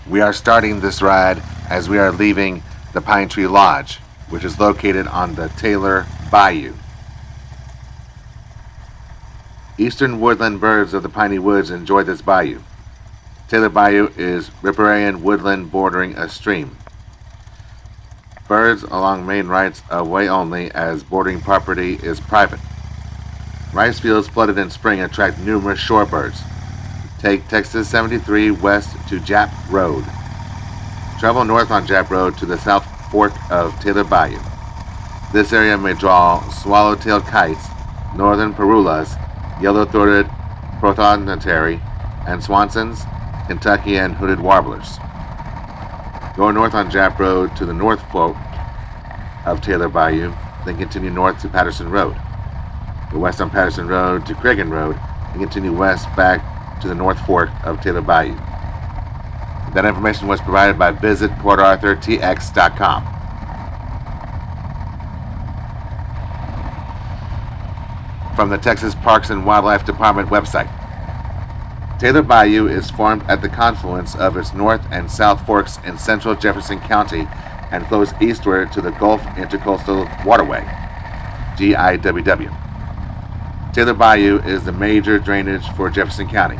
We are starting this ride as we are leaving the Pine Tree Lodge, which is located on the Taylor Bayou. Eastern woodland birds of the piney woods enjoy this bayou. Taylor Bayou is riparian woodland bordering a stream. Birds along main rights of way only, as bordering property is private. Rice fields flooded in spring attract numerous shorebirds. Take Texas 73 west to Jap Road. Travel north on Jap Road to the South Fork of Taylor Bayou. This area may draw swallow-tailed kites, northern parulas, yellow-throated prothonotary, and swansons, Kentucky and hooded warblers. Go north on Jap Road to the North Fork of Taylor Bayou, then continue north to Patterson Road. Go west on Patterson Road to Cragen Road, and continue west back to the North Fork of Taylor Bayou. That information was provided by visitportarthurtx.com. From the Texas Parks and Wildlife Department website. Taylor Bayou is formed at the confluence of its north and south forks in central Jefferson County and flows eastward to the Gulf Intercoastal Waterway, GIWW. Taylor Bayou is the major drainage for Jefferson County.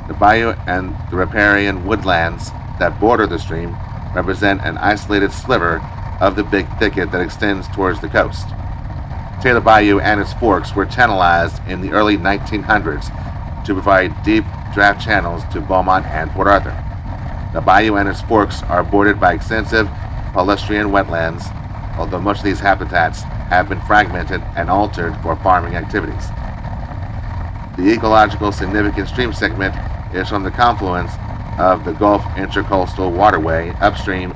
The bayou and the riparian woodlands that border the stream represent an isolated sliver of the big thicket that extends towards the coast. Taylor Bayou and its forks were channelized in the early 1900s to provide deep draft channels to Beaumont and Port Arthur. The bayou and its forks are bordered by extensive palustrian wetlands, although much of these habitats have been fragmented and altered for farming activities. The ecological significant stream segment is from the confluence of the Gulf Intercoastal Waterway upstream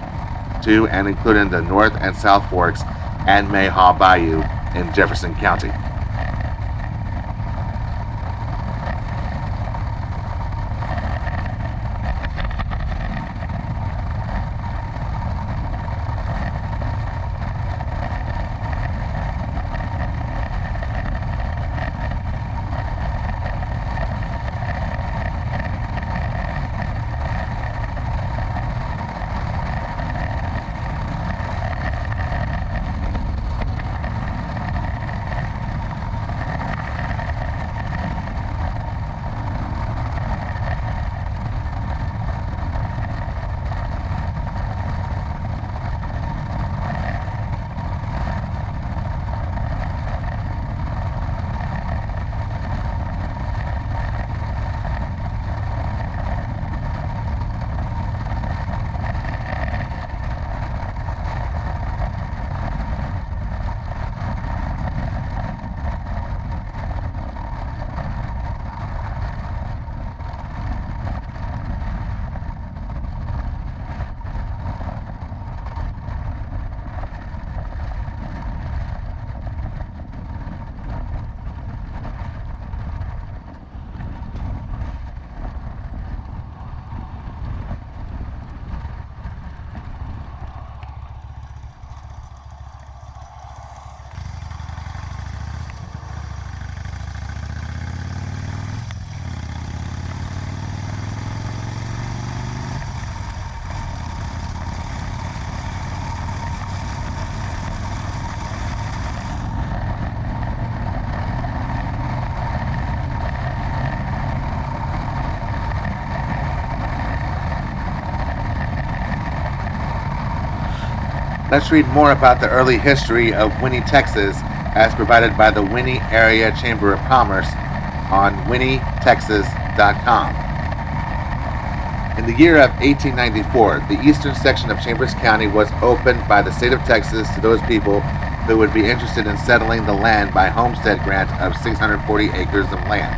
to and including the North and South Forks and Mayhaw Bayou in Jefferson County. Let's read more about the early history of Winnie, Texas, as provided by the Winnie Area Chamber of Commerce on winnietexas.com. In the year of 1894, the eastern section of Chambers County was opened by the state of Texas to those people who would be interested in settling the land by homestead grant of 640 acres of land.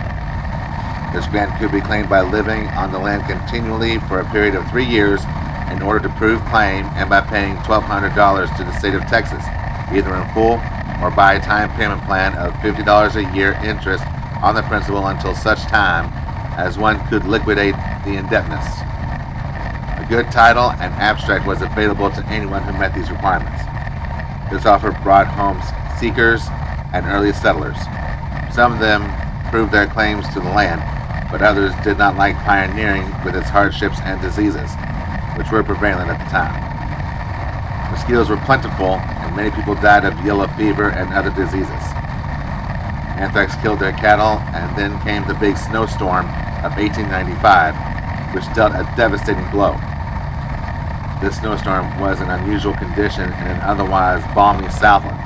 This grant could be claimed by living on the land continually for a period of 3 years in order to prove claim and by paying $1,200 to the state of Texas, either in full or by a time payment plan of $50 a year interest on the principal until such time as one could liquidate the indebtedness. A good title and abstract was available to anyone who met these requirements. This offer brought home seekers and early settlers. Some of them proved their claims to the land, but others did not like pioneering with its hardships and diseases. which were prevalent at the time. Mosquitoes were plentiful, and many people died of yellow fever and other diseases. Anthrax killed their cattle, and then came the big snowstorm of 1895, which dealt a devastating blow. This snowstorm was an unusual condition in an otherwise balmy Southland.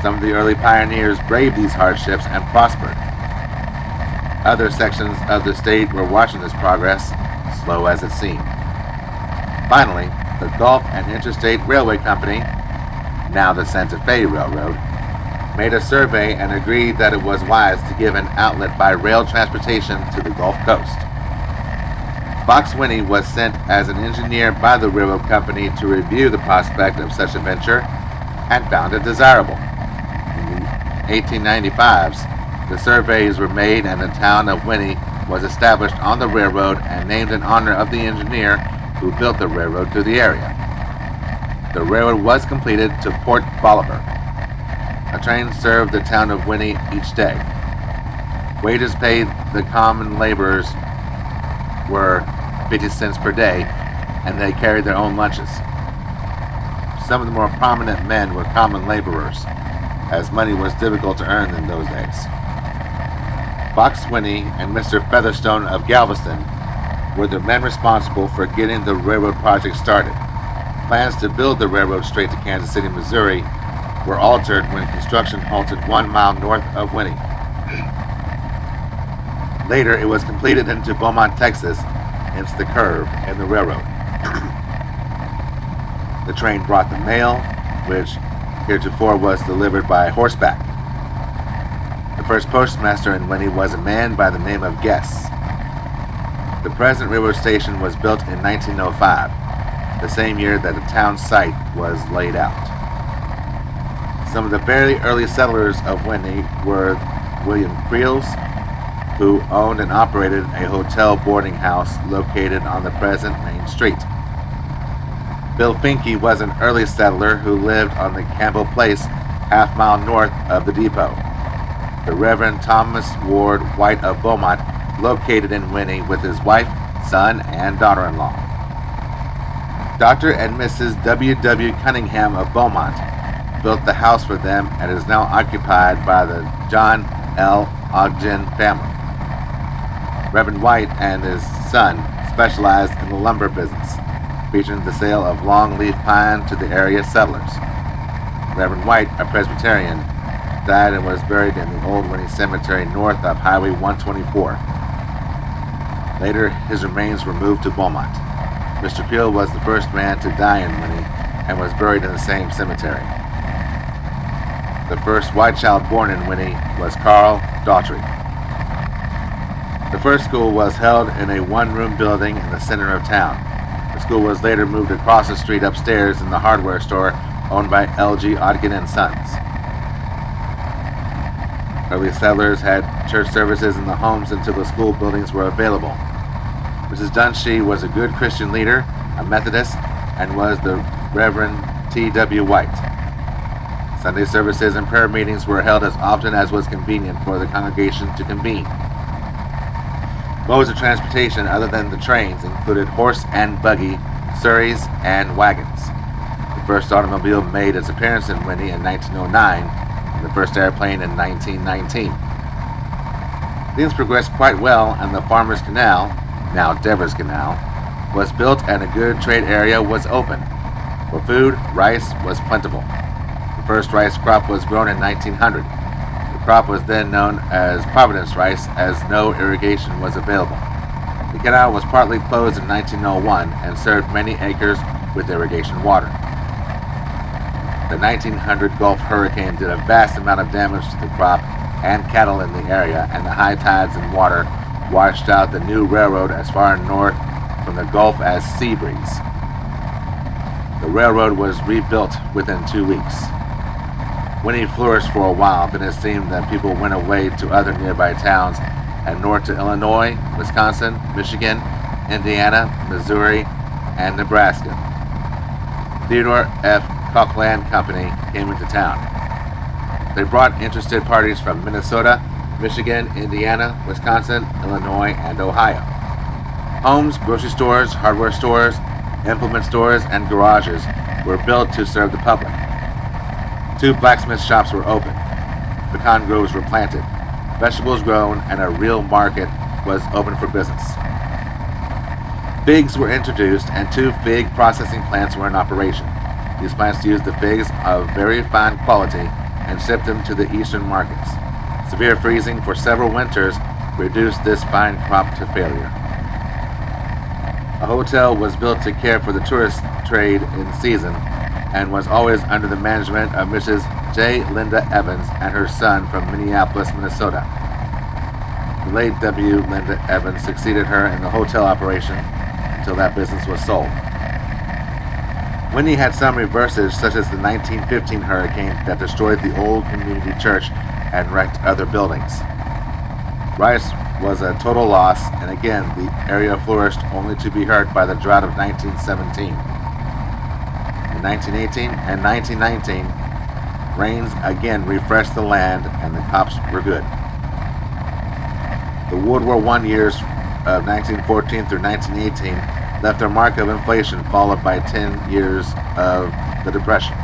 Some of the early pioneers braved these hardships and prospered. Other sections of the state were watching this progress, slow as it seemed. Finally, the Gulf and Interstate Railway Company, now the Santa Fe Railroad, made a survey and agreed that it was wise to give an outlet by rail transportation to the Gulf Coast. Fox Winnie was sent as an engineer by the railroad company to review the prospect of such a venture and found it desirable. In the 1895s, the surveys were made and the town of Winnie was established on the railroad and named in honor of the engineer who built the railroad to the area. The railroad was completed to Port Bolivar. A train served the town of Winnie each day. Wages paid the common laborers were 50 cents per day, and they carried their own lunches. Some of the more prominent men were common laborers, as money was difficult to earn in those days. Fox Winnie and Mr. Featherstone of Galveston were the men responsible for getting the railroad project started. Plans to build the railroad straight to Kansas City, Missouri were altered when construction halted 1 mile north of Winnie. Later, it was completed into Beaumont, Texas, hence the curve in the railroad. The train brought the mail, which heretofore was delivered by horseback. The first postmaster in Winnie was a man by the name of Guess. The present railroad station was built in 1905, the same year that the town site was laid out. Some of the very early settlers of Winnie were William Creels, who owned and operated a hotel boarding house located on the present Main Street. Bill Finke was an early settler who lived on the Campbell Place, half-mile north of the depot. The Reverend Thomas Ward White of Beaumont located in Winnie with his wife, son, and daughter-in-law. Dr. and Mrs. W. W. Cunningham of Beaumont built the house for them and is now occupied by the John L. Ogden family. Reverend White and his son specialized in the lumber business, featuring the sale of long-leaf pine to the area settlers. Reverend White, a Presbyterian, died and was buried in the Old Winnie Cemetery north of Highway 124. Later, his remains were moved to Beaumont. Mr. Peel was the first man to die in Winnie and was buried in the same cemetery. The first white child born in Winnie was Carl Daughtry. The first school was held in a one-room building in the center of town. The school was later moved across the street upstairs in the hardware store owned by L.G. Odgen and Sons. Early settlers had church services in the homes until the school buildings were available. Mrs. Dunshee was a good Christian leader, a Methodist, and was the Reverend T.W. White. Sunday services and prayer meetings were held as often as was convenient for the congregation to convene. Modes of transportation other than the trains included horse and buggy, surreys, and wagons. The first automobile made its appearance in Winnie in 1909, and the first airplane in 1919. Things progressed quite well, and the Farmers Canal, now Devers Canal, was built and a good trade area was open. For food, rice was plentiful. The first rice crop was grown in 1900. The crop was then known as Providence rice as no irrigation was available. The canal was partly closed in 1901 and served many acres with irrigation water. The 1900 Gulf hurricane did a vast amount of damage to the crop and cattle in the area, and the high tides and water washed out the new railroad as far north from the Gulf as Seabreeze. The railroad was rebuilt within 2 weeks. Winnie flourished for a while, then it seemed that people went away to other nearby towns and north to Illinois, Wisconsin, Michigan, Indiana, Missouri, and Nebraska. Theodore F. Cockland Company came into town. They brought interested parties from Minnesota, Michigan, Indiana, Wisconsin, Illinois, and Ohio. Homes, grocery stores, hardware stores, implement stores, and garages were built to serve the public. 2 blacksmith shops were opened. Pecan groves were planted, vegetables grown, and a real market was open for business. Figs were introduced, and 2 fig processing plants were in operation. These plants used the figs of very fine quality and shipped them to the eastern markets. Severe freezing for several winters reduced this fine crop to failure. A hotel was built to care for the tourist trade in season and was always under the management of Mrs. J. Linda Evans and her son from Minneapolis, Minnesota. The late W. Linda Evans succeeded her in the hotel operation until that business was sold. Winnie had some reverses, such as the 1915 hurricane that destroyed the old community church and wrecked other buildings. Rice was a total loss, and again the area flourished only to be hurt by the drought of 1917. In 1918 and 1919, rains again refreshed the land and the crops were good. The World War I years of 1914 through 1918 left a mark of inflation, followed by 10 years of the Depression.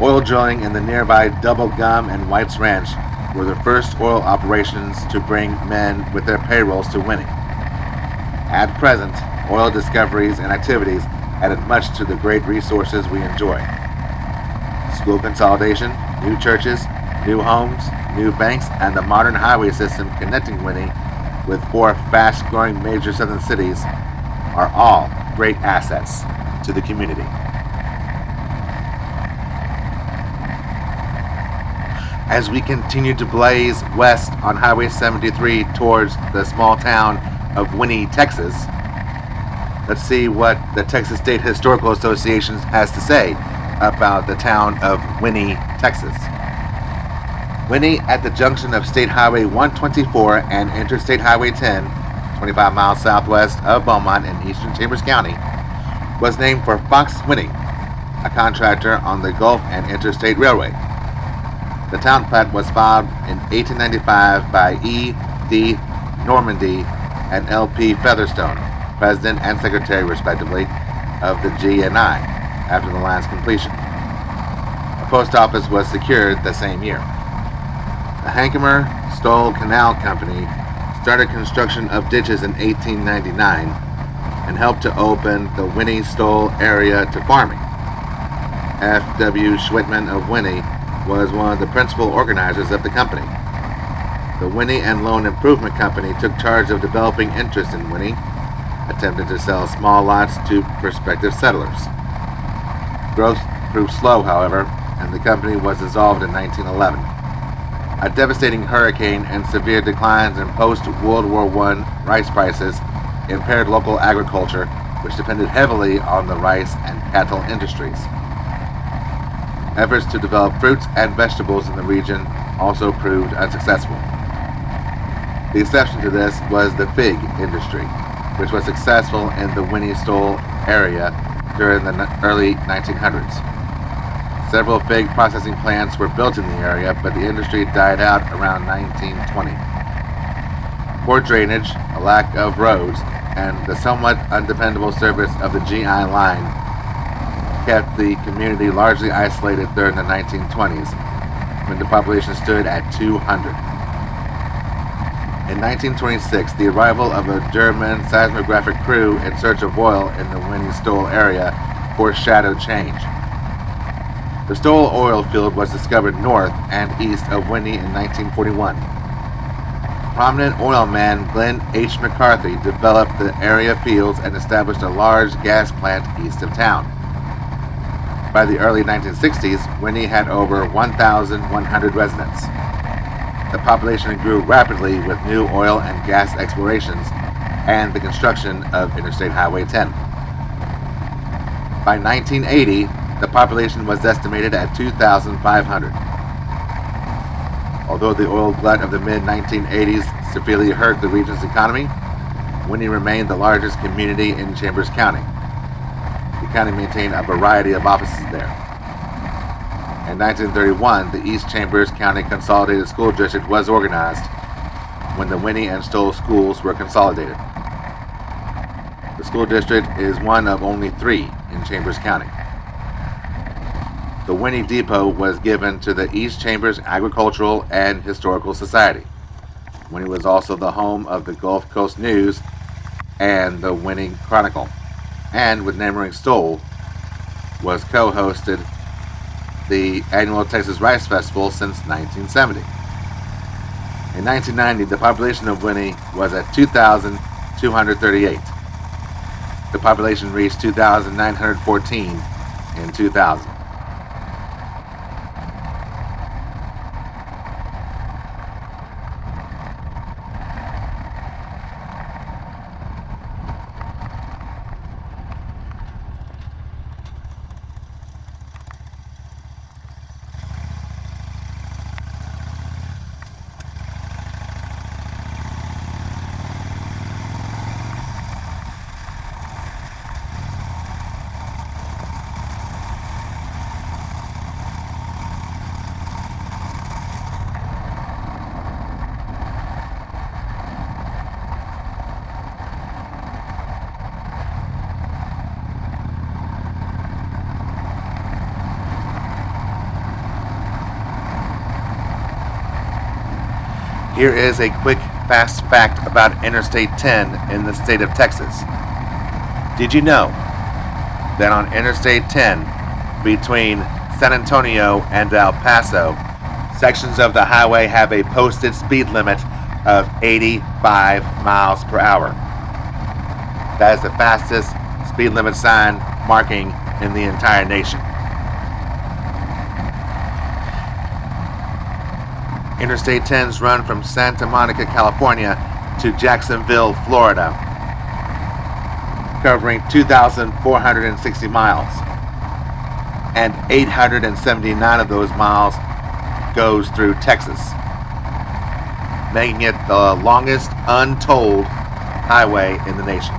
Oil drilling in the nearby Double Gum and White's Ranch were the first oil operations to bring men with their payrolls to Winnie. At present, oil discoveries and activities added much to the great resources we enjoy. School consolidation, new churches, new homes, new banks, and the modern highway system connecting Winnie with 4 fast-growing major southern cities are all great assets to the community. As we continue to blaze west on Highway 73 towards the small town of Winnie, Texas, let's see what the Texas State Historical Association has to say about the town of Winnie, Texas. Winnie, at the junction of State Highway 124 and Interstate Highway 10, 25 miles southwest of Beaumont in eastern Chambers County, was named for Fox Winnie, a contractor on the Gulf and Interstate Railway. The town plat was filed in 1895 by E. D. Normandy and L. P. Featherstone, President and Secretary, respectively, of the GNI, after the line's completion. A post office was secured the same year. The Hankimer Stoll Canal Company started construction of ditches in 1899 and helped to open the Winnie Stoll area to farming. F. W. Schwitman of Winnie was one of the principal organizers of the company. The Winnie and Loan Improvement Company took charge of developing interest in Winnie, attempting to sell small lots to prospective settlers. Growth proved slow, however, and the company was dissolved in 1911. A devastating hurricane and severe declines in post-World War I rice prices impaired local agriculture, which depended heavily on the rice and cattle industries. Efforts to develop fruits and vegetables in the region also proved unsuccessful. The exception to this was the fig industry, which was successful in the Winnie Stoll area during the early 1900s. Several fig processing plants were built in the area, but the industry died out around 1920. Poor drainage, a lack of roads, and the somewhat undependable service of the GI line kept the community largely isolated during the 1920s, when the population stood at 200. In 1926, the arrival of a German seismographic crew in search of oil in the Winnie Stoll area foreshadowed change. The Stoll oil field was discovered north and east of Winnie in 1941. Prominent oil man Glenn H. McCarthy developed the area fields and established a large gas plant east of town. By the early 1960s, Winnie had over 1,100 residents. The population grew rapidly with new oil and gas explorations and the construction of Interstate Highway 10. By 1980, the population was estimated at 2,500. Although the oil glut of the mid-1980s severely hurt the region's economy, Winnie remained the largest community in Chambers County. The county maintained a variety of offices there. In 1931, the East Chambers County Consolidated School District was organized, when the Winnie and Stoll schools were consolidated. The school district is one of only 3 in Chambers County. The Winnie Depot was given to the East Chambers Agricultural and Historical Society. Winnie was also the home of the Gulf Coast News and the Winnie Chronicle, and with neighboring Stoll, was co-hosted the annual Texas Rice Festival since 1970. In 1990, the population of Winnie was at 2,238. The population reached 2,914 in 2000. Here is a quick, fast fact about Interstate 10 in the state of Texas. Did you know that on Interstate 10, between San Antonio and El Paso, sections of the highway have a posted speed limit of 85 miles per hour? That is the fastest speed limit sign marking in the entire nation. Interstate 10s run from Santa Monica, California to Jacksonville, Florida, covering 2,460 miles, and 879 of those miles goes through Texas, making it the longest untolled highway in the nation.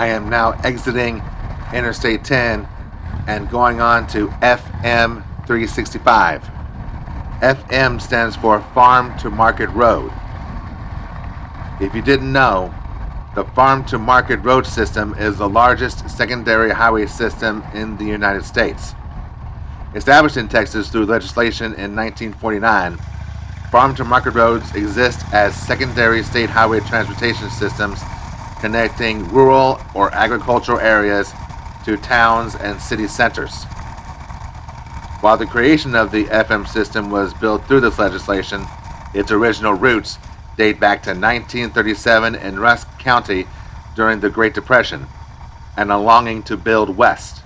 I am now exiting Interstate 10 and going on to FM 365. FM stands for Farm to Market Road. If you didn't know, the Farm to Market Road system is the largest secondary highway system in the United States. Established in Texas through legislation in 1949, Farm to Market roads exist as secondary state highway transportation systems connecting rural or agricultural areas to towns and city centers. While the creation of the FM system was built through this legislation, its original roots date back to 1937 in Rusk County during the Great Depression, and a longing to build west.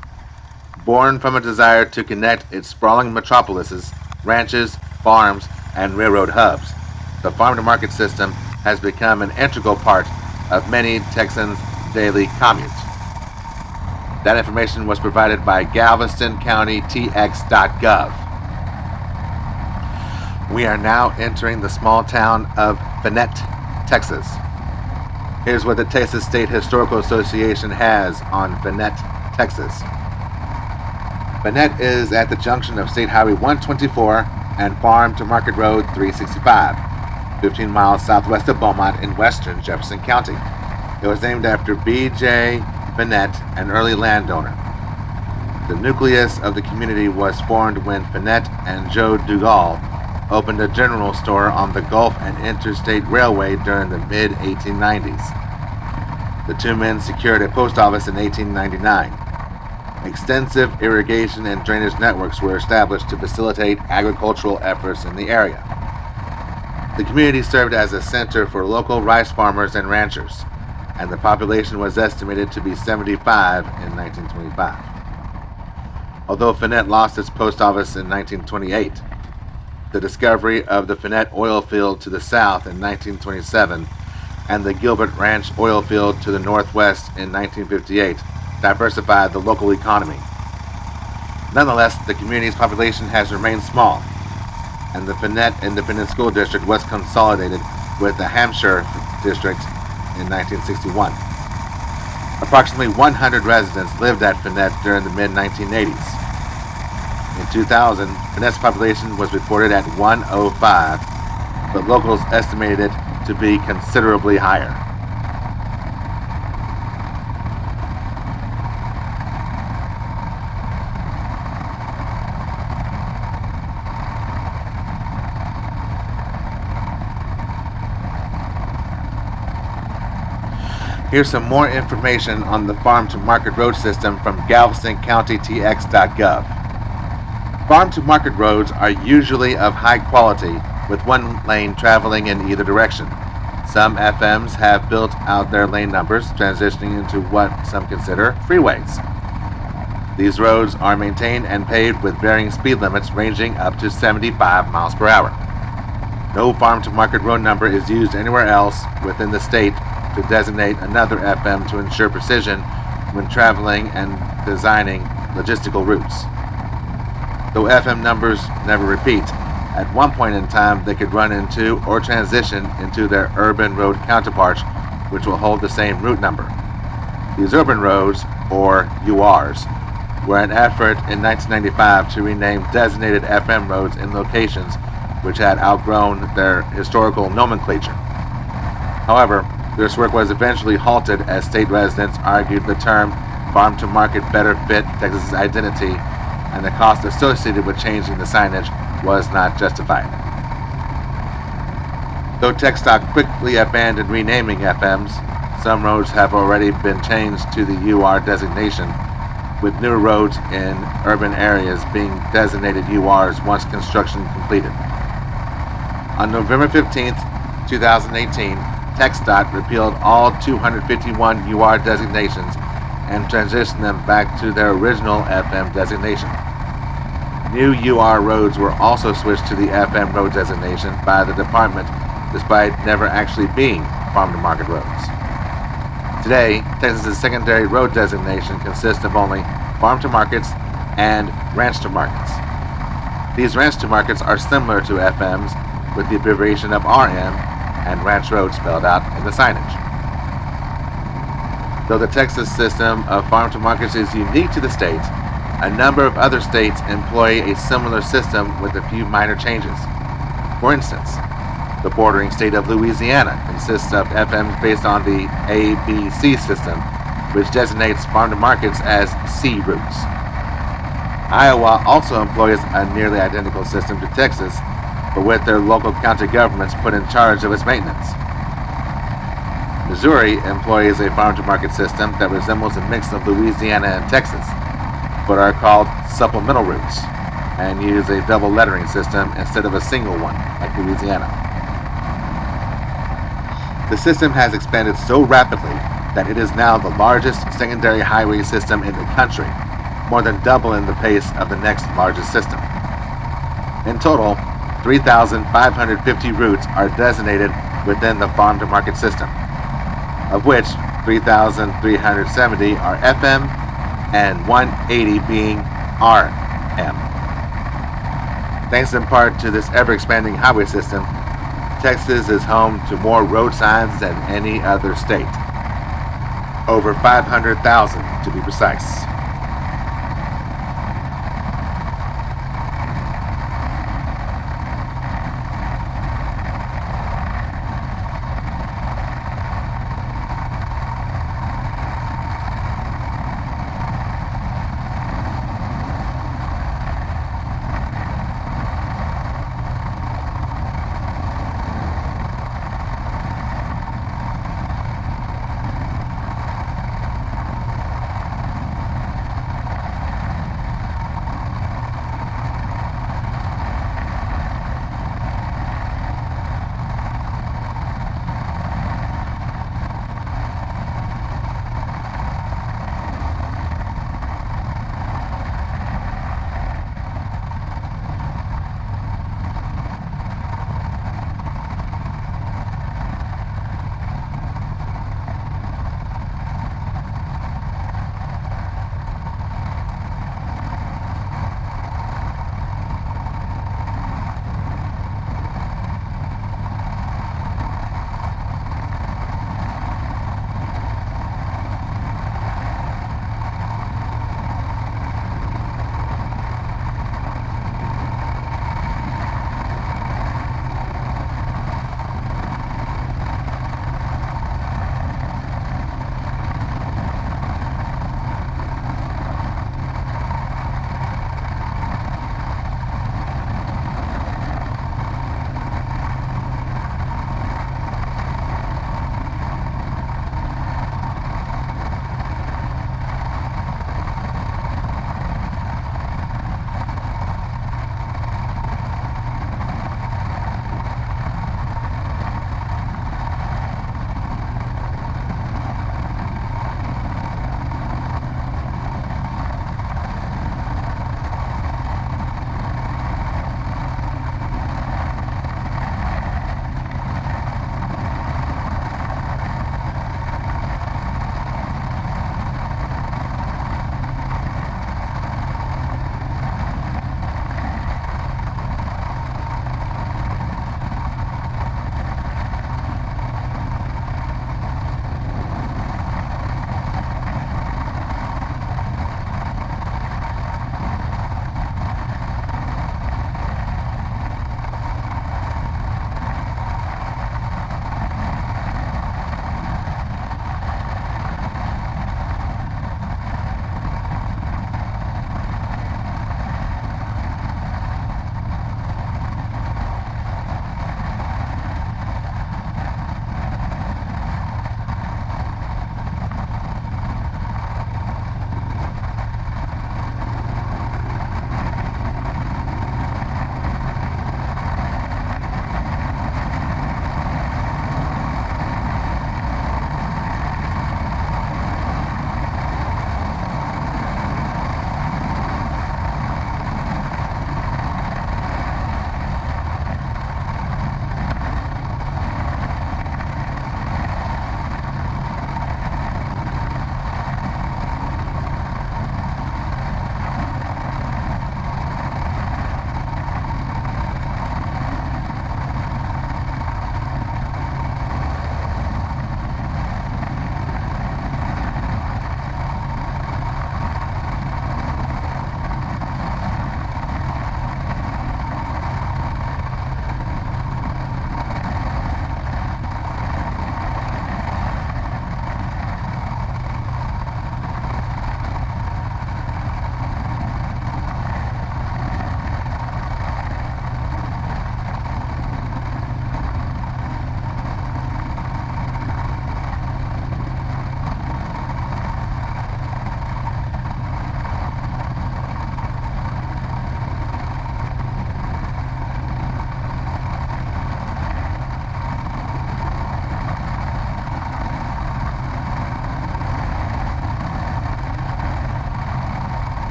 Born from a desire to connect its sprawling metropolises, ranches, farms, and railroad hubs, the farm-to-market system has become an integral part of many Texans' daily commute. That information was provided by GalvestonCountyTX.gov. We are now entering the small town of Finette, Texas. Here's what the Texas State Historical Association has on Finette, Texas. Finette is at the junction of State Highway 124 and Farm to Market Road 365, 15 miles southwest of Beaumont in western Jefferson County. It was named after B.J. Finette, an early landowner. The nucleus of the community was formed when Finette and Joe Dugal opened a general store on the Gulf and Interstate Railway during the mid-1890s. The two men secured a post office in 1899. Extensive irrigation and drainage networks were established to facilitate agricultural efforts in the area. The community served as a center for local rice farmers and ranchers, and the population was estimated to be 75 in 1925. Although Finette lost its post office in 1928, the discovery of the Finette oil field to the south in 1927 and the Gilbert Ranch oil field to the northwest in 1958 diversified the local economy. Nonetheless, the community's population has remained small, and the Finette Independent School District was consolidated with the Hampshire District in 1961. Approximately 100 residents lived at Finette during the mid-1980s. In 2000, Finette's population was reported at 105, but locals estimated it to be considerably higher. Here's some more information on the Farm to Market Road system from GalvestonCountyTX.gov. Farm to Market roads are usually of high quality, with one lane traveling in either direction. Some FMs have built out their lane numbers, transitioning into what some consider freeways. These roads are maintained and paved with varying speed limits ranging up to 75 miles per hour. No Farm to Market road number is used anywhere else within the state to designate another FM to ensure precision when traveling and designing logistical routes. Though FM numbers never repeat, at one point in time they could run into or transition into their urban road counterparts, which will hold the same route number. These urban roads, or URs, were an effort in 1995 to rename designated FM roads in locations which had outgrown their historical nomenclature. However, this work was eventually halted as state residents argued the term farm to market better fit Texas's identity, and the cost associated with changing the signage was not justified. Though TxDOT quickly abandoned renaming FMs, some roads have already been changed to the UR designation, with new roads in urban areas being designated URs once construction completed. On November 15, 2018, TxDOT repealed all 251 UR designations and transitioned them back to their original FM designation. New UR roads were also switched to the FM road designation by the department, despite never actually being farm-to-market roads. Today, Texas's secondary road designation consists of only farm-to-markets and ranch-to-markets. These ranch-to-markets are similar to FMs, with the abbreviation of RM and ranch road spelled out in the signage. Though the Texas system of farm to markets is unique to the state, a number of other states employ a similar system with a few minor changes. For instance, the bordering state of Louisiana consists of FMs based on the ABC system, which designates farm to markets as C routes. Iowa also employs a nearly identical system to Texas, but with their local county governments put in charge of its maintenance. Missouri employs a farm to market system that resembles a mix of Louisiana and Texas, but are called supplemental routes and use a double lettering system instead of a single one like Louisiana. The system has expanded so rapidly that it is now the largest secondary highway system in the country, more than doubling the pace of the next largest system. In total, 3,550 routes are designated within the farm to market system, of which 3,370 are FM and 180 being RM. Thanks in part to this ever-expanding highway system, Texas is home to more road signs than any other state. Over 500,000 to be precise.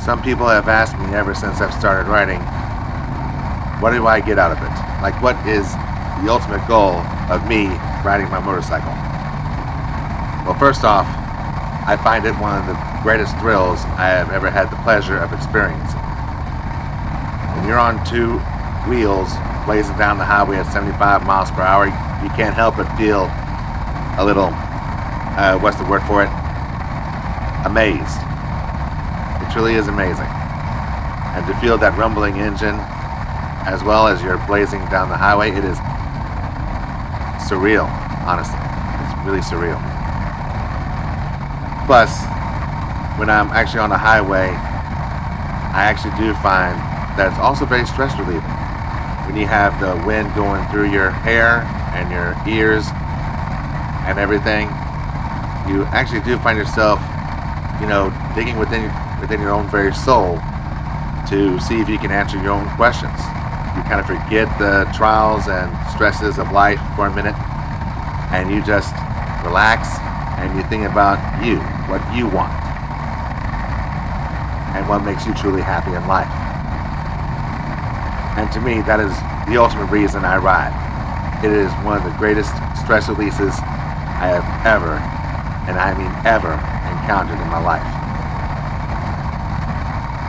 Some people have asked me ever since I've started writing, what do I get out of it? Like, what is the ultimate goal of me riding my motorcycle? Well, first off, I find it one of the greatest thrills I have ever had the pleasure of experiencing. When you're on two wheels blazing down the highway at 75 miles per hour, you can't help but feel a little, what's the word for it? Amazed. It truly is amazing. And to feel that rumbling engine as well as you're blazing down the highway, it is surreal, honestly. It's really surreal. Plus, when I'm actually on the highway, I actually do find that it's also very stress relieving. When you have the wind going through your hair and your ears and everything, you actually do find yourself, digging within your own very soul to see if you can answer your own questions. You kind of forget the trials and stresses of life for a minute, and you just relax and you think about you, what you want, and what makes you truly happy in life. And to me, that is the ultimate reason I ride. It is one of the greatest stress releases I have ever, and I mean ever, encountered in my life.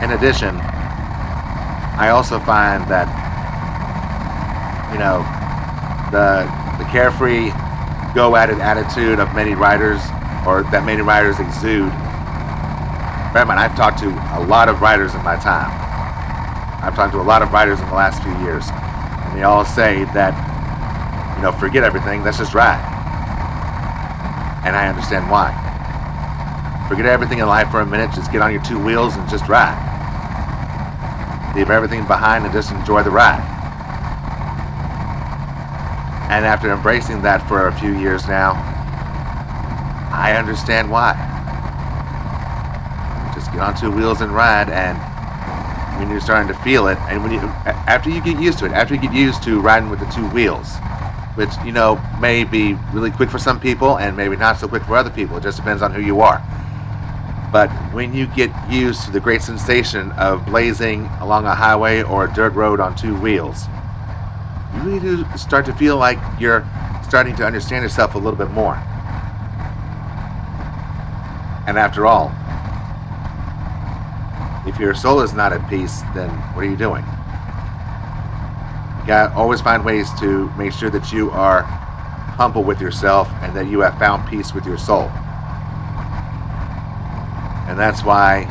In addition, I also find that, the carefree, go-at-it attitude of many riders, or that many riders exude. Bear in mind, I've talked to a lot of riders in my time. I've talked to a lot of riders in the last few years, and they all say that, forget everything, let's just ride. And I understand why. Forget everything in life for a minute, just get on your two wheels and just ride. Leave everything behind and just enjoy the ride. And after embracing that for a few years now, I understand why. Just get on two wheels and ride, and when you're starting to feel it, and after you get used to it, after you get used to riding with the two wheels, which, may be really quick for some people and maybe not so quick for other people. It just depends on who you are. But when you get used to the great sensation of blazing along a highway or a dirt road on two wheels, you really do start to feel like you're starting to understand yourself a little bit more. And after all, if your soul is not at peace, then what are you doing? You gotta always find ways to make sure that you are humble with yourself and that you have found peace with your soul. And that's why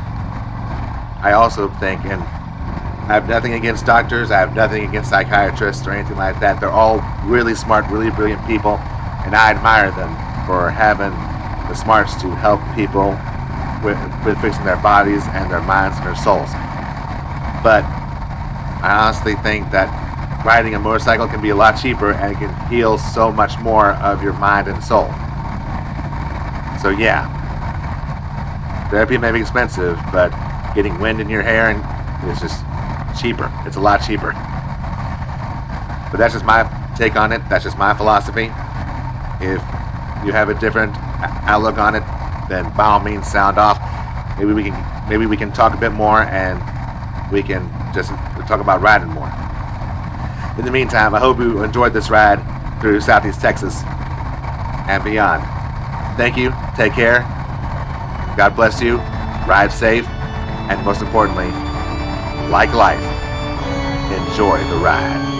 I also think, and I have nothing against doctors, I have nothing against psychiatrists or anything like that. They're all really smart, really brilliant people, and I admire them for having the smarts to help people with fixing their bodies and their minds and their souls. But I honestly think that riding a motorcycle can be a lot cheaper, and it can heal so much more of your mind and soul. So yeah, therapy may be expensive, but getting wind in your hair is just cheaper. It's a lot cheaper. But that's just my take on it. That's just my philosophy. If you have a different outlook on it, then by all means sound off. Maybe we can talk a bit more, and we can just talk about riding more. In the meantime, I hope you enjoyed this ride through Southeast Texas and beyond. Thank you. Take care. God bless you. Ride safe. And most importantly, like life, enjoy the ride.